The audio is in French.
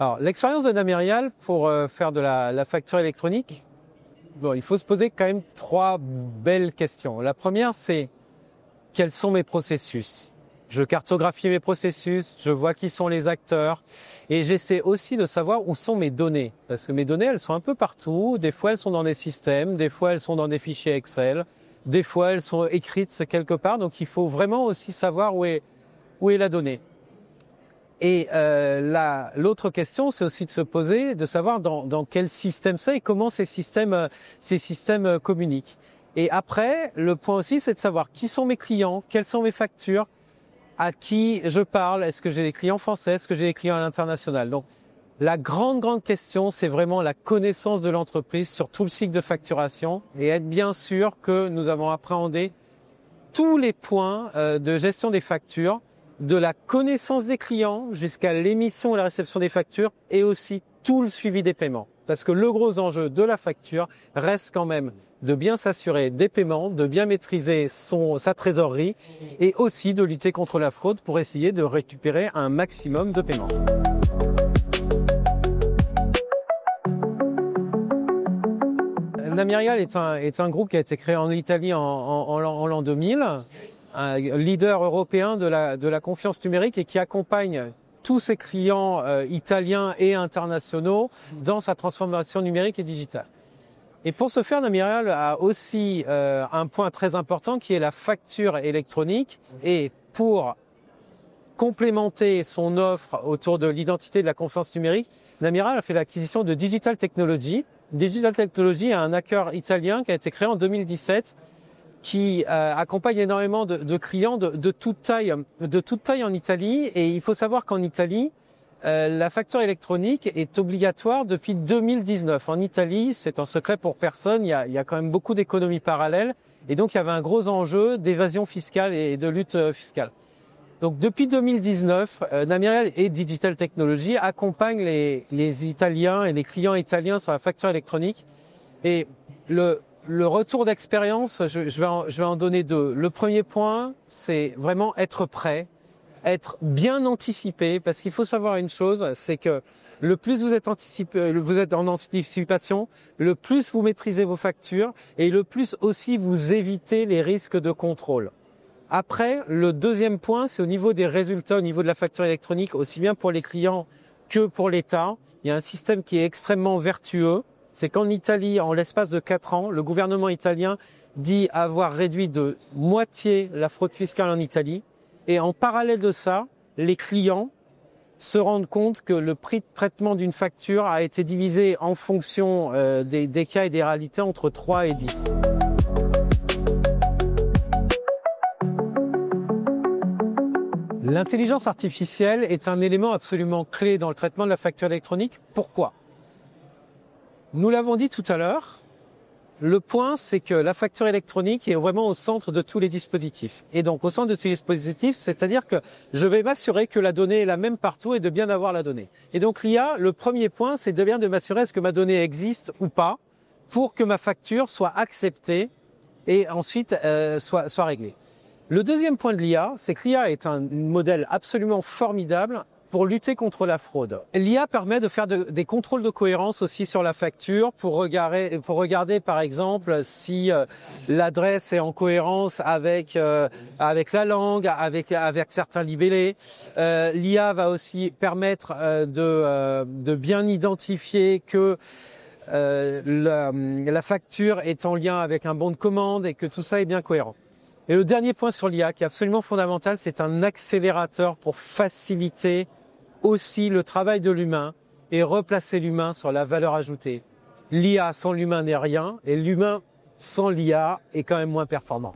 Alors, l'expérience de Namirial pour faire de la facture électronique, bon, il faut se poser quand même trois belles questions. La première, c'est quels sont mes processus? Je cartographie mes processus, je vois qui sont les acteurs et j'essaie aussi de savoir où sont mes données. Parce que mes données, elles sont un peu partout. Des fois, elles sont dans des systèmes, des fois, elles sont dans des fichiers Excel, des fois, elles sont écrites quelque part. Donc, il faut vraiment aussi savoir où est la donnée. Et l'autre question, c'est aussi de se poser, de savoir dans quel système c'est et comment ces systèmes communiquent. Et après, le point aussi, c'est de savoir qui sont mes clients, quelles sont mes factures, à qui je parle, est-ce que j'ai des clients français, est-ce que j'ai des clients à l'international. Donc, la grande question, c'est vraiment la connaissance de l'entreprise sur tout le cycle de facturation et être bien sûr que nous avons appréhendé tous les points de gestion des factures, de la connaissance des clients jusqu'à l'émission et la réception des factures et aussi tout le suivi des paiements. Parce que le gros enjeu de la facture reste quand même de bien s'assurer des paiements, de bien maîtriser sa trésorerie et aussi de lutter contre la fraude pour essayer de récupérer un maximum de paiements. Namirial est un groupe qui a été créé en Italie en l'an 2000, un leader européen de la confiance numérique et qui accompagne tous ses clients italiens et internationaux dans sa transformation numérique et digitale. Et pour ce faire, Namirial a aussi un point très important qui est la facture électronique. Et pour complémenter son offre autour de l'identité de la confiance numérique, Namirial a fait l'acquisition de Digital Technology. Digital Technology est un hacker italien qui a été créé en 2017 qui accompagne énormément de clients de toute taille en Italie. Et il faut savoir qu'en Italie, la facture électronique est obligatoire depuis 2019. En Italie, c'est un secret pour personne, il y a quand même beaucoup d'économies parallèles. Et donc, il y avait un gros enjeu d'évasion fiscale et de lutte fiscale. Donc, depuis 2019, Namirial et Digital Technology accompagnent les Italiens et les clients italiens sur la facture électronique. Et le retour d'expérience, je vais en donner deux. Le premier point, c'est vraiment être prêt, être bien anticipé, parce qu'il faut savoir une chose, c'est que le plus vous êtes en anticipation, le plus vous maîtrisez vos factures et le plus aussi vous évitez les risques de contrôle. Après, le deuxième point, c'est au niveau des résultats, au niveau de la facture électronique, aussi bien pour les clients que pour l'État. Il y a un système qui est extrêmement vertueux. C'est qu'en Italie, en l'espace de 4 ans, le gouvernement italien dit avoir réduit de moitié la fraude fiscale en Italie. Et en parallèle de ça, les clients se rendent compte que le prix de traitement d'une facture a été divisé en fonction des cas et des réalités entre 3 et 10. L'intelligence artificielle est un élément absolument clé dans le traitement de la facture électronique. Pourquoi ? Nous l'avons dit tout à l'heure, le point c'est que la facture électronique est vraiment au centre de tous les dispositifs. Et donc au centre de tous les dispositifs, c'est-à-dire que je vais m'assurer que la donnée est la même partout et de bien avoir la donnée. Et donc l'IA, le premier point, c'est de bien de m'assurer est-ce que ma donnée existe ou pas pour que ma facture soit acceptée et ensuite soit réglée. Le deuxième point de l'IA, c'est que l'IA est un modèle absolument formidable pour lutter contre la fraude. L'IA permet de faire des contrôles de cohérence aussi sur la facture pour regarder par exemple si l'adresse est en cohérence avec la langue, avec certains libellés. L'IA va aussi permettre de bien identifier que la facture est en lien avec un bon de commande et que tout ça est bien cohérent. Et le dernier point sur l'IA qui est absolument fondamental, c'est un accélérateur pour faciliter aussi le travail de l'humain et replacer l'humain sur la valeur ajoutée. L'IA sans l'humain n'est rien et l'humain sans l'IA est quand même moins performant.